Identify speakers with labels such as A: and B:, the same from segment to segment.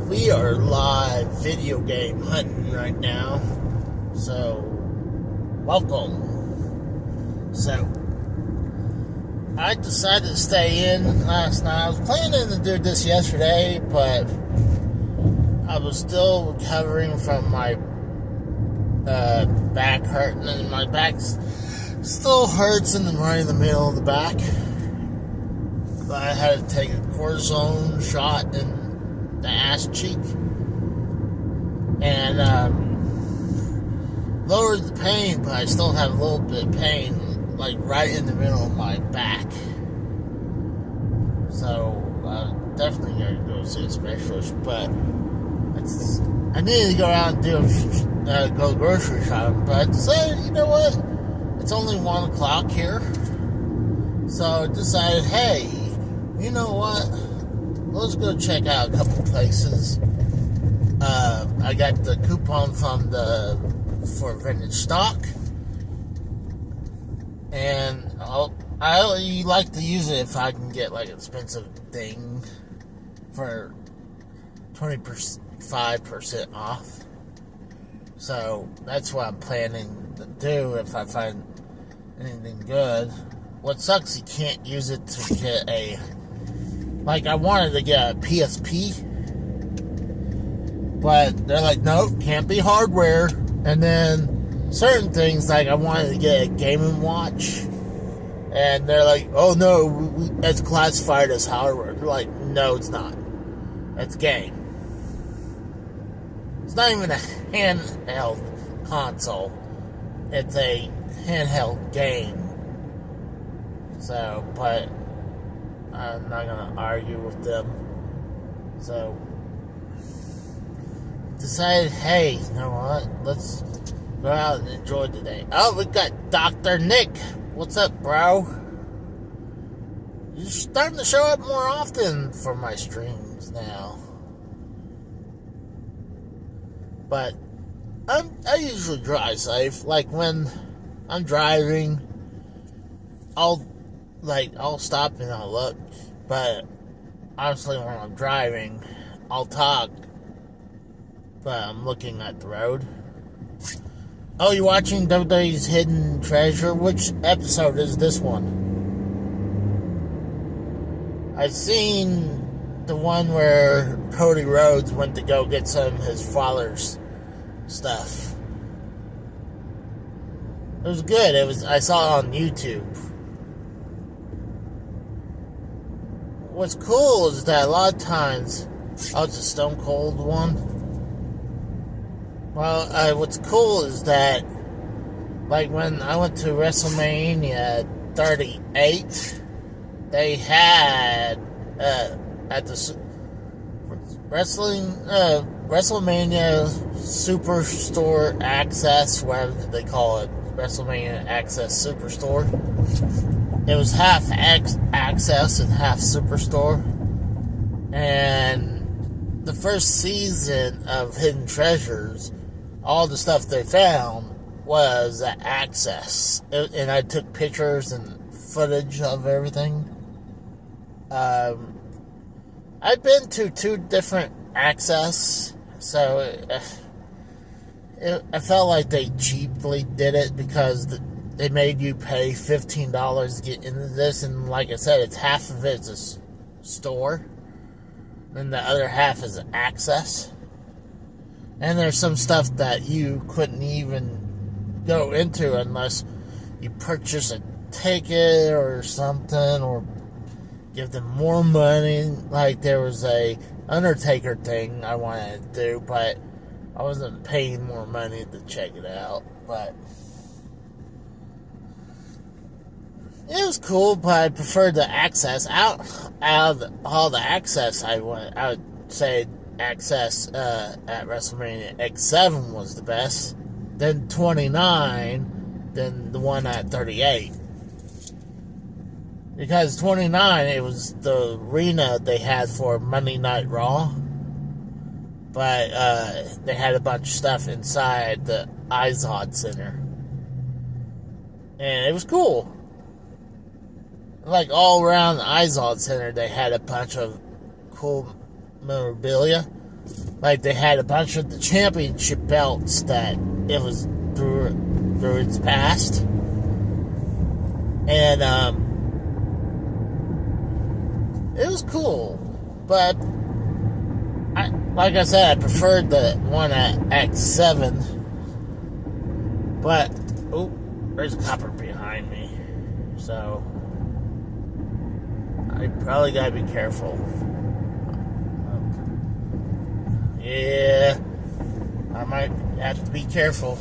A: we are live video game hunting right now. So, welcome. So, I decided to stay in last night. I was planning to do this yesterday, but I was still recovering from my back hurting, and my back still hurts right in the middle of the back. I had to take a cortisone shot in the ass cheek and lowered the pain, but I still have a little bit of pain, like right in the middle of my back. So definitely gotta go see a specialist. But I needed to go out and go grocery shopping. But I decided, you know what? It's only 1 o'clock here, so I decided, hey, you know what? Let's go check out a couple places. I got the coupon for vintage stock, and I like to use it if I can get like an expensive thing for 25% off. So that's what I'm planning to do if I find anything good. What sucks, you can't use it to get I wanted to get a PSP, but they're like, nope, can't be hardware. And then certain things, like I wanted to get a Game & Watch, and they're like, oh no, it's classified as hardware. They're like, no, it's not. It's game. It's not even a handheld console. It's a handheld game. So, but I'm not going to argue with them. So, decided, hey, you know what? Let's go out and enjoy today. Oh, we got Dr. Nick. What's up, bro? You're starting to show up more often for my streams now. But I usually drive safe. Like when I'm driving, I'll stop and I'll look. But honestly, when I'm driving, I'll talk, but I'm looking at the road. Oh, you're watching WWE's Hidden Treasure? Which episode is this one? I've seen the one where Cody Rhodes went to go get some of his father's stuff. It was good. I saw it on YouTube. What's cool is that a lot of times, it's a Stone Cold one. Well, what's cool is that, like when I went to WrestleMania 38, they had at the WrestleMania Superstore Access, whatever they call it, WrestleMania Access Superstore. It was half Access and half Superstore. And the first season of Hidden Treasures, all the stuff they found was at Access. And I took pictures and footage of everything. I've been to 2 different Access, so I felt like they cheaply did it because they made you pay $15 to get into this, and like I said, it's half of it's a store, and the other half is Access. And there's some stuff that you couldn't even go into unless you purchase a ticket or something, or give them more money. Like there was a Undertaker thing I wanted to do, but I wasn't paying more money to check it out. But it was cool, but I preferred the Access. Out of all the Access I would say Access at WrestleMania X7 was the best. Then 29, then the one at 38. Because 29, it was the arena they had for Monday Night Raw. But they had a bunch of stuff inside the Izod Center. And it was cool. Like all around the Izod Center, they had a bunch of cool memorabilia. like they had a bunch of the championship belts that it was through its past. And it was cool. But like I said, I preferred the one at X7. But oh, there's a copper behind me. So I probably gotta be careful. Yeah, I might have to be careful.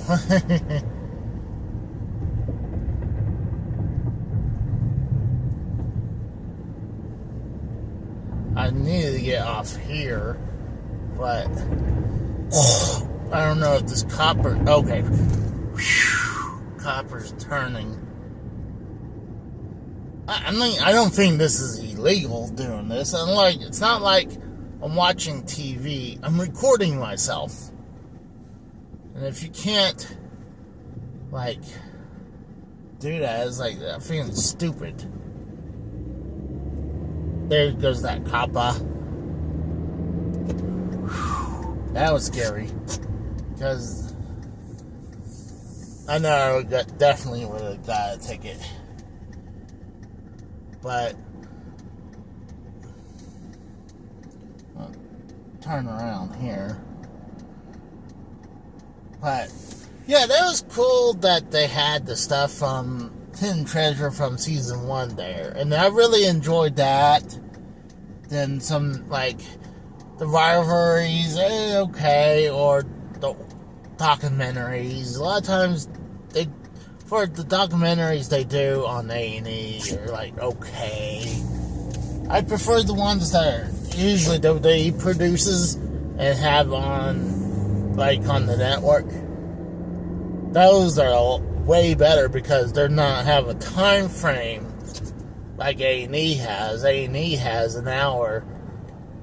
A: I needed to get off here, but I don't know if this copper. Okay, copper's turning. I mean, I don't think this is illegal doing this. And like, it's not like I'm watching TV. I'm recording myself. And if you can't, like, do that, it's like, I'm feeling stupid. There goes that copper. That was scary. Because I know I definitely would have got a ticket. But I'll turn around here. But yeah, that was cool that they had the stuff from Hidden Treasure from season 1 there, and I really enjoyed that. Then some, like, the rivalries, okay, or the documentaries. A lot of times for the documentaries they do on A&E are like, okay. I prefer the ones that are usually WWE produces and have on, like, on the network. Those are way better because they're not have a time frame like A&E has. A&E has an hour,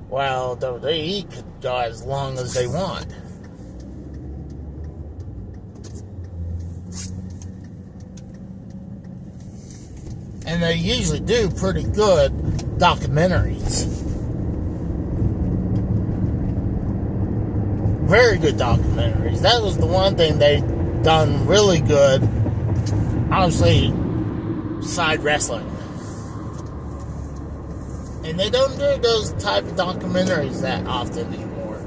A: while WWE could go as long as they want. And they usually do pretty good documentaries. Very good documentaries. That was the one thing they done really good. Honestly, side wrestling. And they don't do those type of documentaries that often anymore.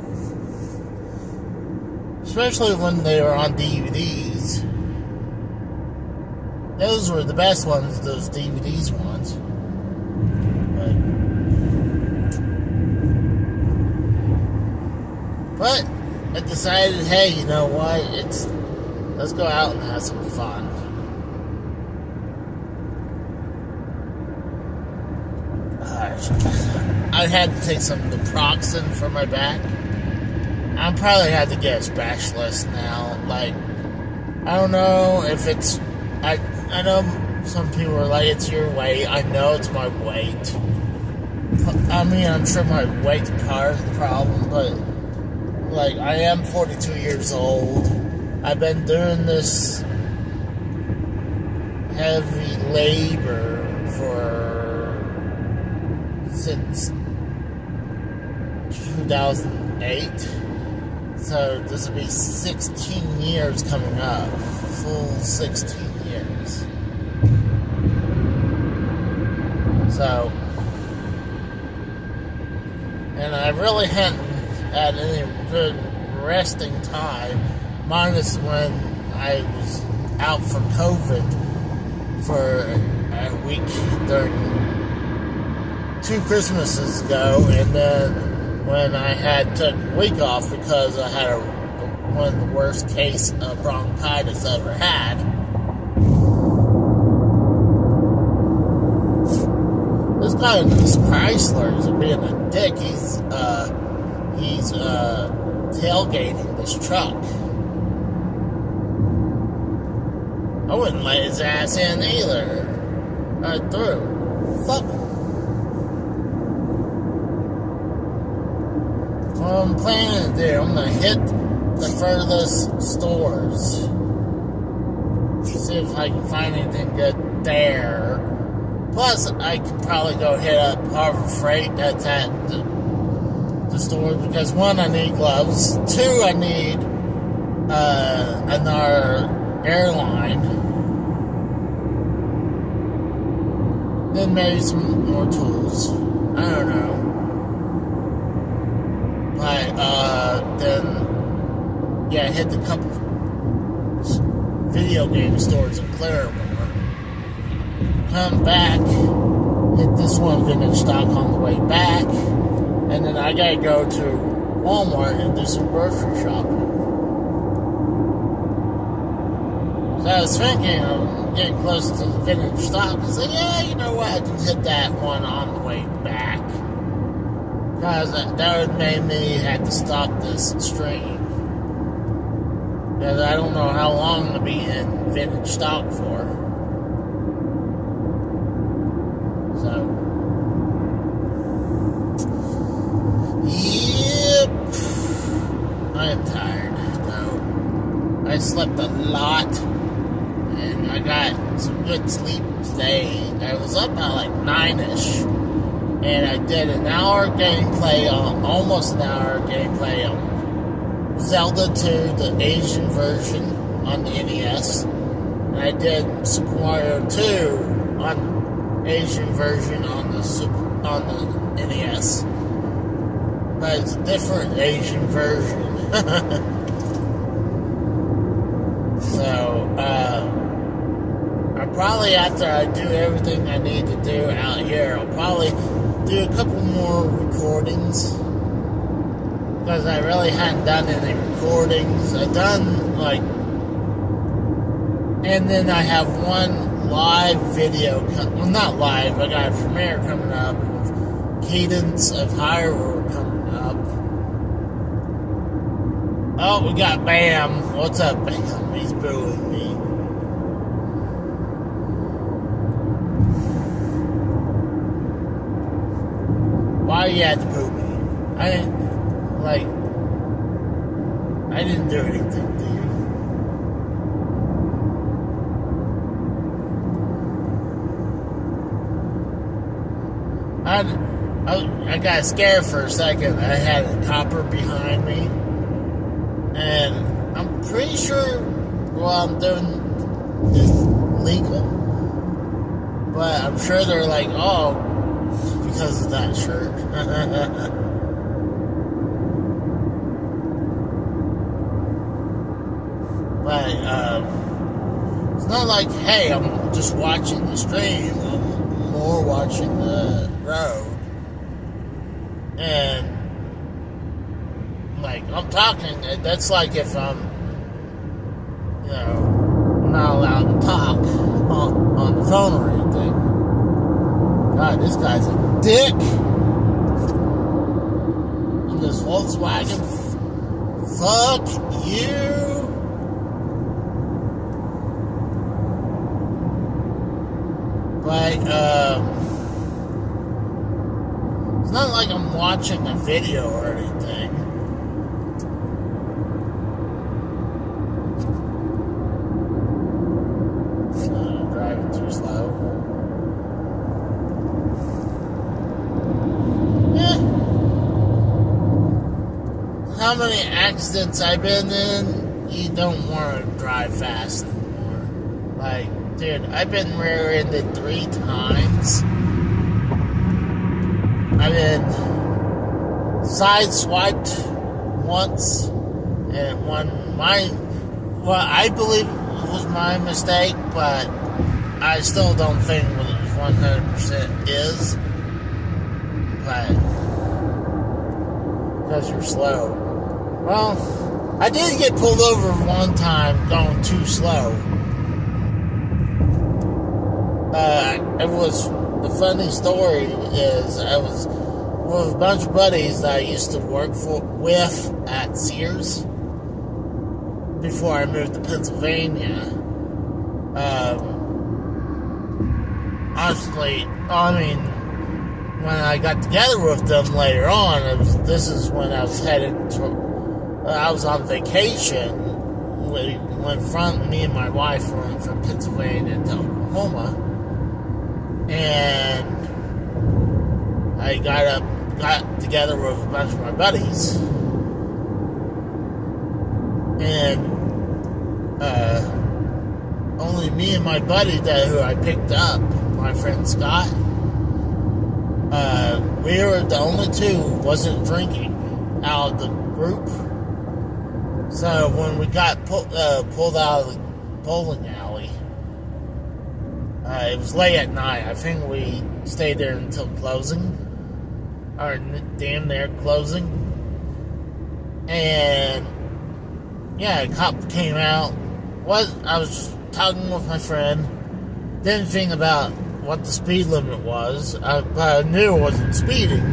A: Especially when they were on DVDs. Those were the best ones, those DVDs ones. But I decided, hey, you know what? Let's go out and have some fun. I had to take some naproxen for my back. I probably had to get a specialist now. Like, I don't know if it's... I know some people are like, it's your weight. I know it's my weight. I mean, I'm sure my weight's part of the problem, but, like, I am 42 years old. I've been doing this heavy labor since 2008. So this will be 16 years coming up. Full 16 years. So, and I really hadn't had any good resting time, minus when I was out for COVID for a week during 2 Christmases ago, and then when I had took a week off because I had one of the worst case of bronchitis I ever had. This guy in this Chrysler is being a dick. He's tailgating this truck. I wouldn't let his ass in either. Right through. Fuck him. What I'm planning to do, I'm gonna hit the furthest stores. See if I can find anything good there. Plus, I could probably go hit up Harbor Freight. That's at the the stores because one, I need gloves. Two, I need another airline. Then maybe some more tools. I don't know. But then yeah, I hit a couple video game stores in Claremore. Come back, hit this one vintage stock on the way back, and then I gotta go to Walmart and do some grocery shopping. So I was thinking of getting close to the vintage stock. I said, yeah, you know what, I can hit that one on the way back. Because that would make me have to stop this stream. Because I don't know how long to be in vintage stock for. So, yep. I am tired. So, I slept a lot. And I got some good sleep today. I was up at like 9-ish. And I did an hour gameplay, almost an hour gameplay on Zelda 2, the Asian version on the NES. And I did Super Mario 2 on Asian version on the NES. But it's a different Asian version. So, probably after I do everything I need to do out here, I'll probably do a couple more recordings. Because I really hadn't done any recordings. I've done, like... And then I have one live video... Well, not live. I got a premiere coming up. Cadence of Hyrule coming up. Oh, we got Bam. What's up, Bam? He's booing me. Why you had to boo me? I didn't do anything to you. I got scared for a second. I had a copper behind me. And I'm pretty sure what I'm doing is legal. But I'm sure they're like, oh, because of that shirt. But it's not like, hey, I'm just watching the stream. I'm more watching the road. And like, I'm talking, that's like if I'm, you know, not allowed to talk on the phone or anything. God, this guy's a dick. And this Volkswagen, fuck you. But, it's not like I'm watching a video or anything. Driving too slow. How many accidents I've been in, you don't want to drive fast anymore. Like, dude, I've been rear-ended 3 times. I've been sideswiped once, and what I believe was my mistake, but I still don't think it 100% is. But, because you're slow. Well, I did get pulled over one time going too slow. It was, the funny story is, I was with a bunch of buddies that I used to work with at Sears before I moved to Pennsylvania. Honestly, I mean, when I got together with them later on, this is when I was headed to, I was on vacation. Me and my wife went from Pennsylvania to Oklahoma. And I got up got together with a bunch of my buddies, and only me and my buddy who I picked up, my friend Scott, we were the only two who wasn't drinking out of the group. So when we got pulled out of the bowling alley, it was late at night. I think we stayed there until closing, or damn near closing. And yeah, a cop came out. I was just talking with my friend. Didn't think about what the speed limit was, but I knew it wasn't speeding.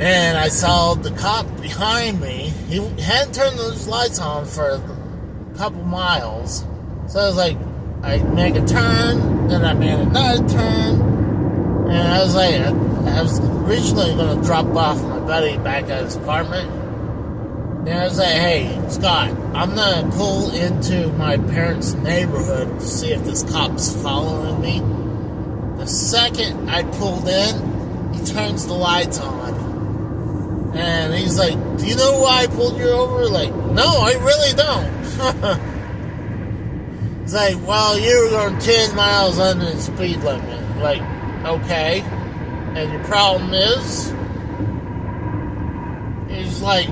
A: And I saw the cop behind me. He hadn't turned those lights on for a couple miles. So I was like, I make a turn, then I made another turn. And I was like, I was originally going to drop off my buddy back at his apartment. And I was like, hey, Scott, I'm going to pull into my parents' neighborhood to see if this cop's following me. The second I pulled in, he turns the lights on. And he's like, do you know why I pulled you over? Like, no, I really don't. He's like, well, you were going 10 miles under the speed limit. Like, okay. And your problem is? He's like,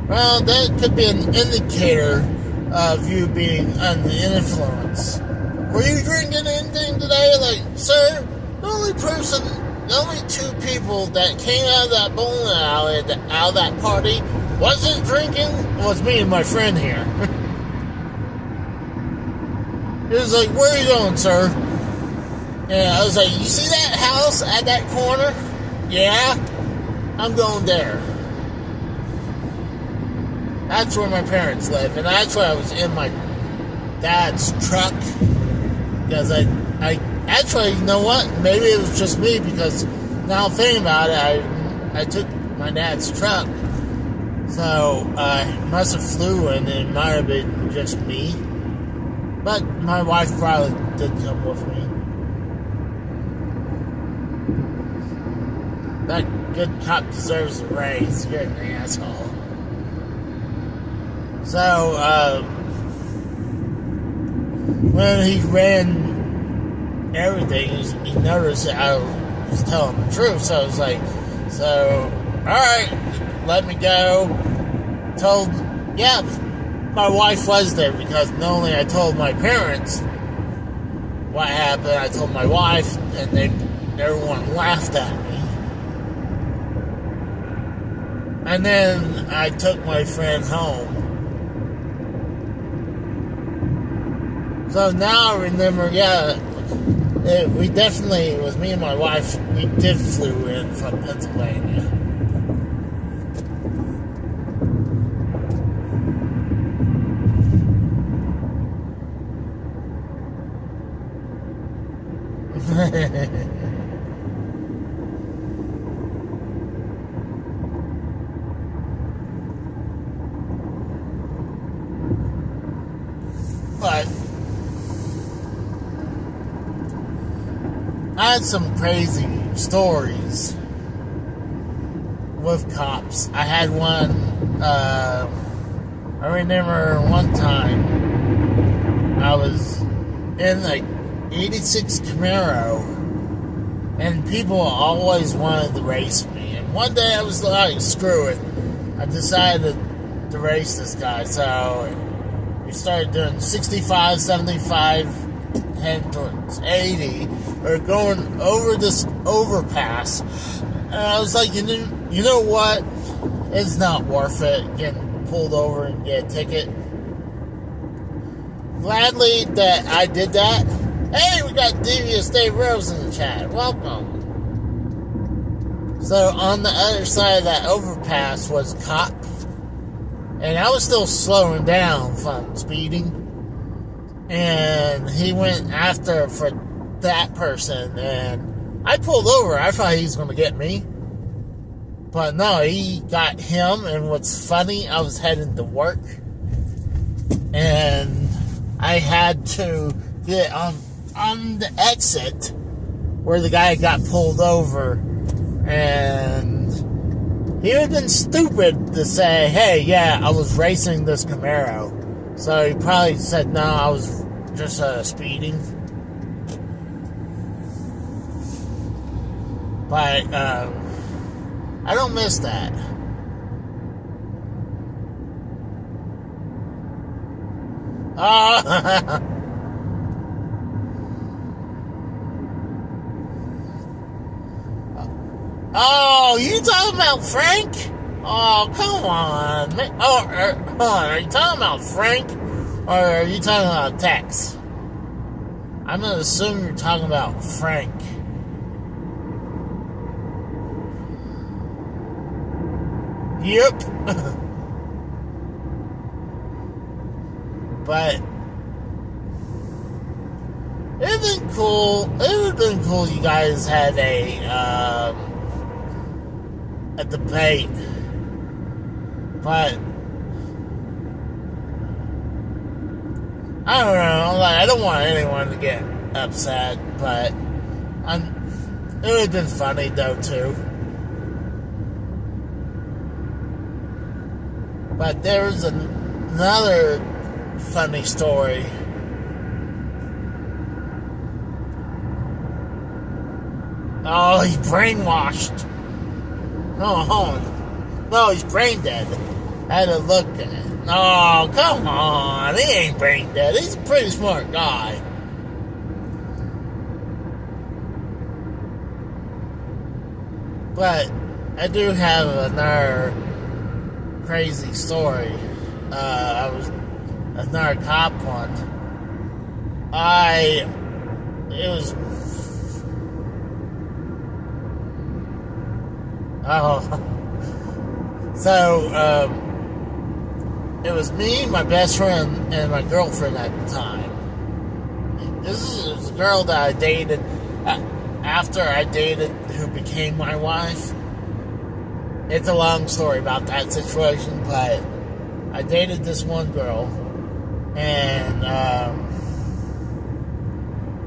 A: well, that could be an indicator of you being under the influence. Were you drinking anything today? Like, sir, the only two people that came out of that bowling alley, out of that party, wasn't drinking, was me and my friend here. He was like, where are you going, sir? And I was like, you see that house at that corner? Yeah, I'm going there. That's where my parents live, and that's why I was in my dad's truck. Because I actually, you know what? Maybe it was just me, because now I'm thinking about it, I took my dad's truck. So I must have flew, and it might have been just me. But my wife probably did come with me. That good cop deserves a raise. You're an asshole. So, when he ran everything, he noticed that I was telling the truth. So I was like, alright, let me go. My wife was there, because not only I told my parents what happened, I told my wife, and everyone laughed at me. And then I took my friend home. So now I remember, it was me and my wife, we did flew in from Pennsylvania. But I had some crazy stories with cops. I had one, I remember one time I was in like 86 Camaro, and people always wanted to race me. And one day I was like, screw it. I decided to race this guy. So we started doing 65, 75, heading towards 80. We're going over this overpass. And I was like, you know what? It's not worth it getting pulled over and get a ticket. Gladly that I did that. Hey, we got Devious Dave Rose in the chat. Welcome. So on the other side of that overpass was a cop. And I was still slowing down from speeding. And he went after for that person. And I pulled over. I thought he was going to get me. But no, he got him. And what's funny, I was heading to work. And I had to get on the exit where the guy got pulled over. And he would have been stupid to say, hey, yeah, I was racing this Camaro. So he probably said, no, I was just speeding. But I don't miss that. Oh, you talking about Frank? Oh, come on. Oh, hold on. Are you talking about Frank? Or are you talking about Tex? I'm going to assume you're talking about Frank. Yep. But it would have been cool. It would have been cool you guys had a debate. But I don't know. Like, I don't want anyone to get upset, but it would have been funny though too. But there's another funny story. Oh, he's brainwashed. No, he's brain dead. I had to look at it. Oh, come on. He ain't brain dead. He's a pretty smart guy. But I do have another crazy story. I was another cop one. It was it was me, my best friend, and my girlfriend at the time. This is a girl that I dated after I dated who became my wife. It's a long story about that situation, but I dated this one girl, and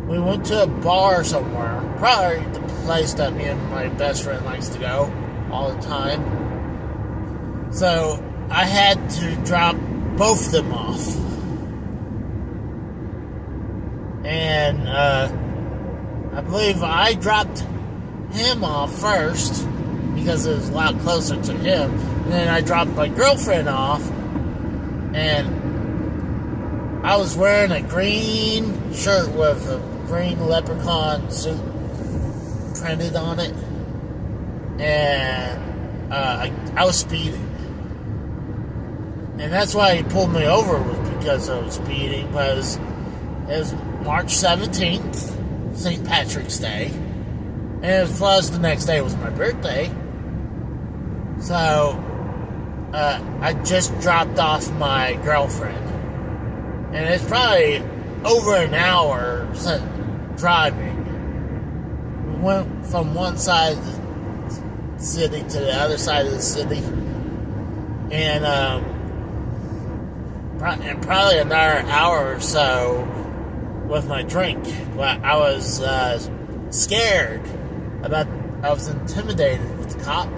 A: we went to a bar somewhere, probably the place that me and my best friend likes to go all the time. So I had to drop both of them off. And I believe I dropped him off first because it was a lot closer to him. And then I dropped my girlfriend off, and I was wearing a green shirt with a green leprechaun suit printed on it. And I was speeding. And that's why he pulled me over, was because I was speeding, because it was March 17th, St. Patrick's Day, and plus the next day was my birthday. So I just dropped off my girlfriend, and it's probably over an hour driving. We went from one side of the city to the other side of the city, and probably another hour or so with my drink. But I was scared I was intimidated with the cop.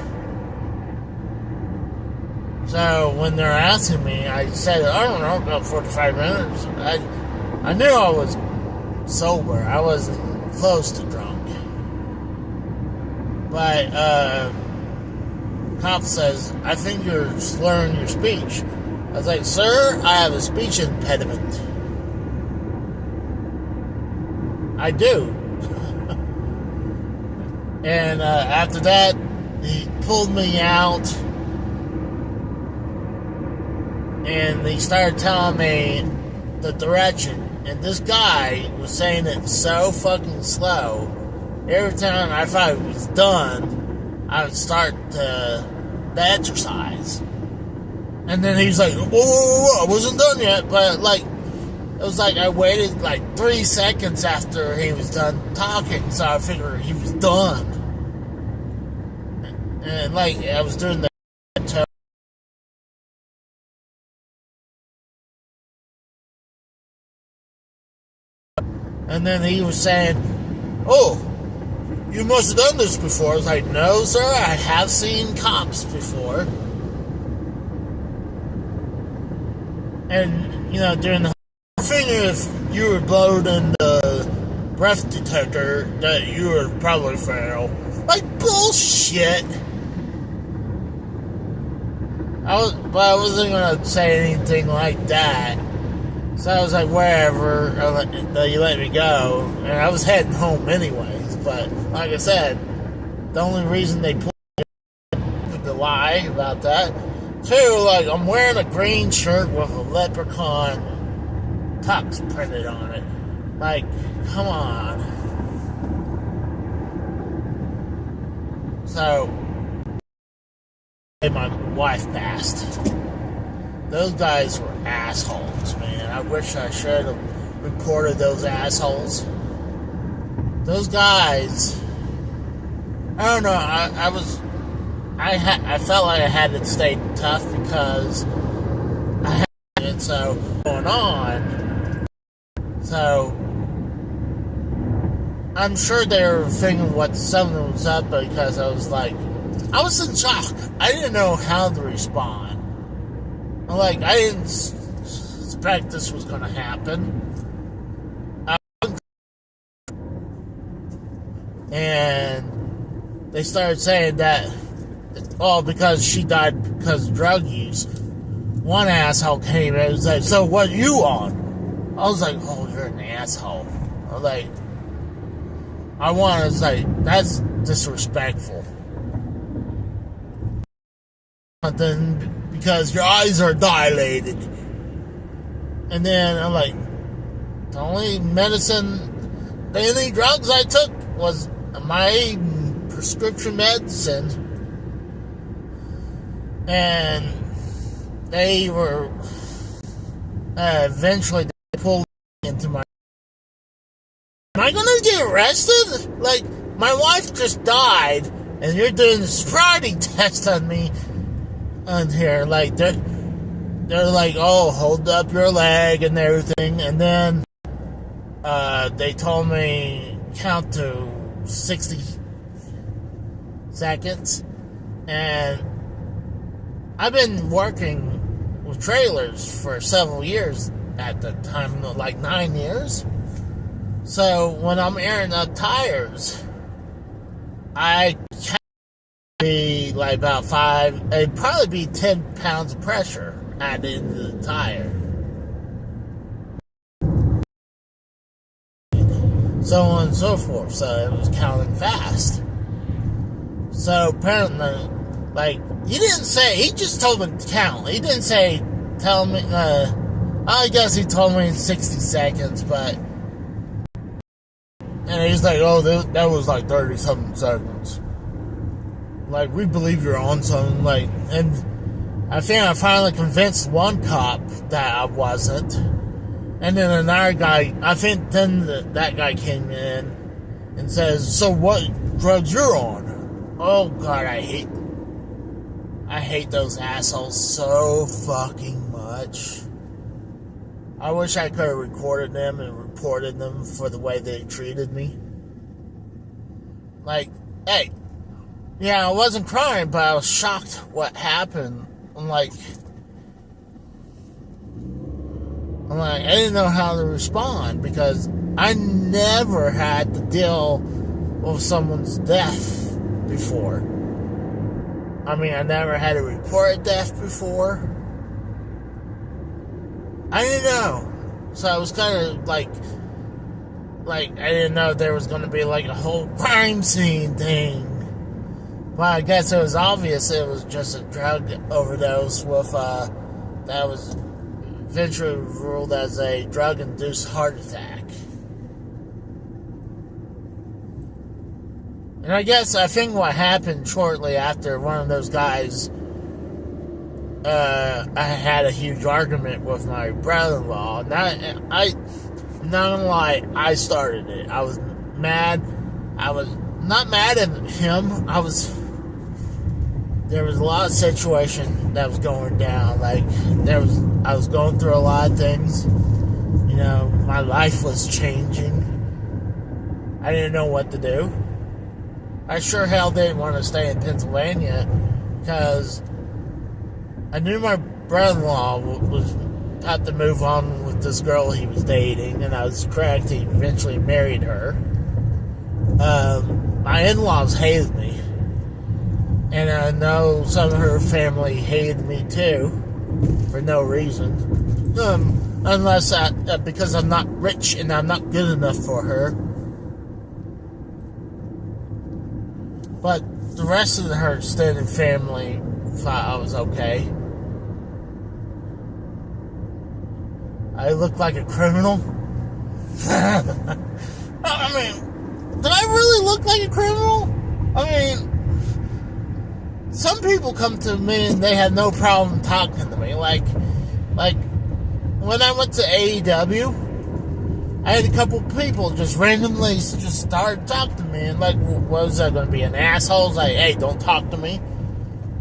A: So when they're asking me, I said, I don't know, about 45 minutes. I knew I was sober. I wasn't close to drunk. But cop says, I think you're slurring your speech. I was like, sir, I have a speech impediment. I do. And after that, he pulled me out, and he started telling me the direction. And this guy was saying it so fucking slow. Every time I thought it was done, I would start the exercise. And then he's like, whoa, I wasn't done yet. But, like, it was like I waited, like, 3 seconds after he was done talking. So I figured he was done. And, like, I was doing the toe. And then he was saying, oh, you must have done this before. I was like, no, sir, I have seen cops before. And, during the thing, if you were blowed in the breath detector, that you would probably fail. Like, bullshit. But I wasn't going to say anything like that. So I was like, wherever, you let me go. And I was heading home anyways. But, like I said, the only reason they pulled me to lie about that. Two, like, I'm wearing a green shirt with a leprechaun tux printed on it. Like, come on. So, my wife passed. Those guys were assholes, man. I wish I should have reported those assholes. Those guys, I don't know, I felt like I had to stay tough because I had it so going on. So I'm sure they were thinking what something was up because I was in shock. I didn't know how to respond. Like, I didn't suspect this was going to happen. And they started saying that, because she died because of drug use. One asshole came in and was like, so what are you on? I was like, oh, you're an asshole. I was like, that's disrespectful. Something because your eyes are dilated. And then I'm like, the only drugs I took was my prescription medicine. And they were eventually they pulled into my. Am I gonna get arrested? Like, my wife just died, and you're doing a sobriety test on me on here. Like, they're like, oh, hold up your leg and everything, and then they told me count to 60 seconds, and I've been working with trailers for several years at the time, like 9 years. So when I'm airing up tires, I can be like about it'd probably be 10 pounds of pressure added into the tire. So on and so forth. So it was counting fast. So apparently, like, he didn't say, he just told me to count. He didn't say, tell me, I guess he told me in 60 seconds, but, and he's like, oh, that was like 30-something seconds. Like, we believe you're on something, like, and I think I finally convinced one cop that I wasn't. And then another guy, I think then that guy came in and says, so what drugs you're on? Oh, God, I hate those assholes so fucking much. I wish I could have recorded them and reported them for the way they treated me. Like, hey, yeah, I wasn't crying, but I was shocked what happened. I'm like, I didn't know how to respond because I never had to deal with someone's death before. I mean, I never had to report a death before. I didn't know. So I was kind of like I didn't know there was going to be like a whole crime scene thing. But I guess it was obvious it was just a drug overdose with, that was eventually ruled as a drug-induced heart attack. And I think what happened shortly after one of those guys, I had a huge argument with my brother-in-law. I'm not gonna lie, I started it. I was mad. I was not mad at him. There was a lot of situation that was going down. Like, I was going through a lot of things. You know, my life was changing. I didn't know what to do. I sure hell didn't want to stay in Pennsylvania because I knew my brother-in-law was about to move on with this girl he was dating, and I was correct. He eventually married her. My in-laws hated me, and I know some of her family hated me too for no reason, unless because I'm not rich and I'm not good enough for her. But the rest of her extended family thought I was okay. I look like a criminal. I mean, did I really look like a criminal? I mean, some people come to me and they have no problem talking to me. Like when I went to AEW, I had a couple people just randomly just start talking to me, and like, what was that going to be, an asshole? It's like, hey, don't talk to me.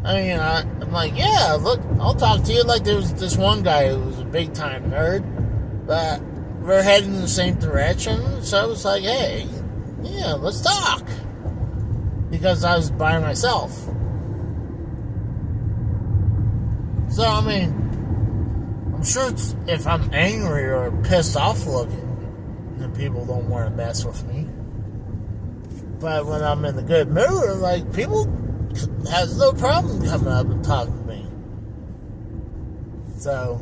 A: I mean, I'm like, yeah, look, I'll talk to you. Like, there was this one guy who was a big time nerd, but we're heading in the same direction, so I was like, hey, yeah, let's talk, because I was by myself. So, I mean, I'm sure if I'm angry or pissed off looking, then people don't want to mess with me. But when I'm in a good mood, like, people has no problem coming up and talking to me. So,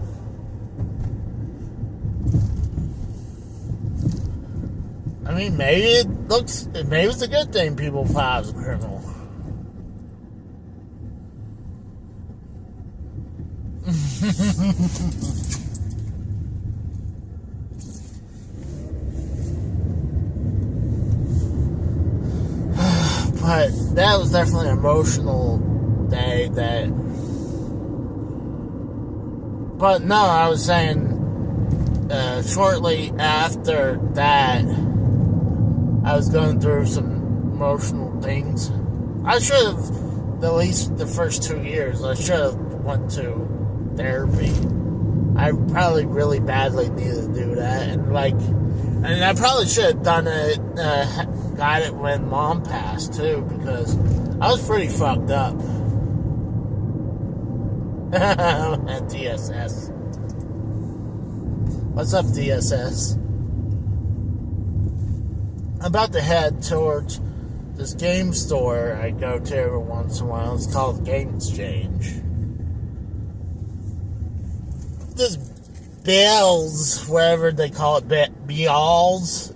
A: I mean, maybe it's a good thing people thought I was a criminal. But that was definitely an emotional day. But no, I was saying, shortly after that, I was going through some emotional things. I should have, at least the first 2 years, I should have went to therapy. I probably really badly needed to do that, and I probably should have done it, got it when Mom passed too, because I was pretty fucked up. At DSS. What's up, DSS? I'm about to head towards this game store I go to every once in a while. It's called Game Exchange. This Bells, wherever they call it, Beals.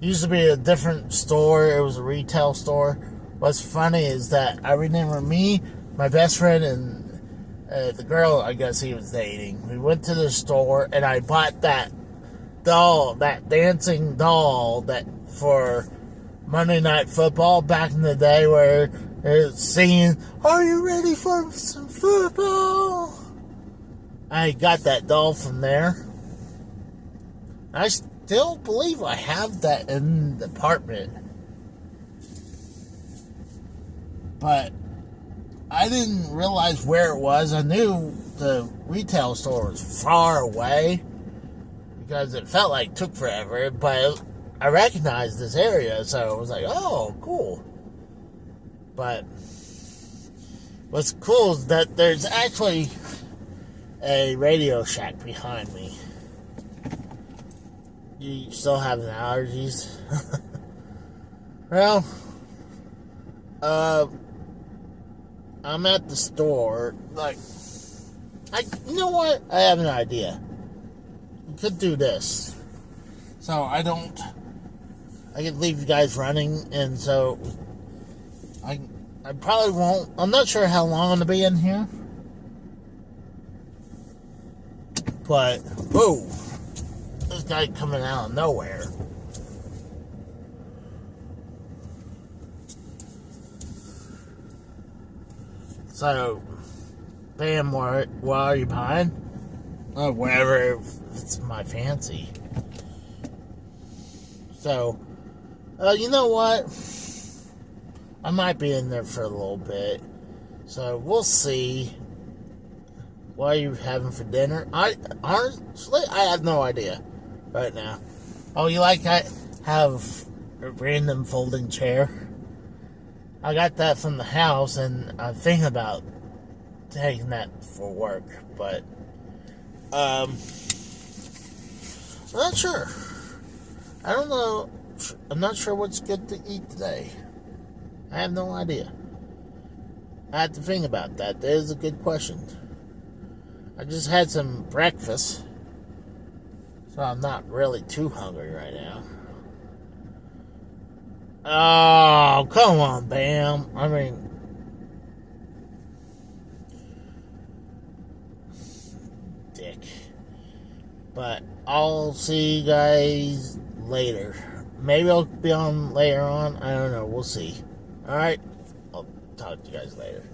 A: Used to be a different store. It was a retail store. What's funny is that I remember me, my best friend, and the girl I guess he was dating. We went to the store and I bought that doll, that dancing doll that for Monday Night Football back in the day, where it's singing, "Are you ready for some football?" I got that doll from there. I still believe I have that in the apartment. But I didn't realize where it was. I knew the retail store was far away because it felt like it took forever, but I recognized this area, so I was like, oh, cool. But what's cool is that there's actually a Radio Shack behind me. You still having allergies? Well, I'm at the store, you know what? I have an idea. We could do this. So I could leave you guys running, and so I probably won't. I'm not sure how long I'm going to be in here. But, whoa, this guy coming out of nowhere. So, bam, why are you buying? Oh, wherever it's my fancy. So, you know what? I might be in there for a little bit. So, we'll see. What are you having for dinner? Honestly, I have no idea right now. Oh, you like I have a random folding chair? I got that from the house, and I'm thinking about taking that for work, but I'm not sure. I don't know. I'm not sure what's good to eat today. I have no idea. I have to think about that. That is a good question. I just had some breakfast, so I'm not really too hungry right now. Oh, come on, Bam. I mean, dick. But I'll see you guys later. Maybe I'll be on later on. I don't know. We'll see. Alright? I'll talk to you guys later.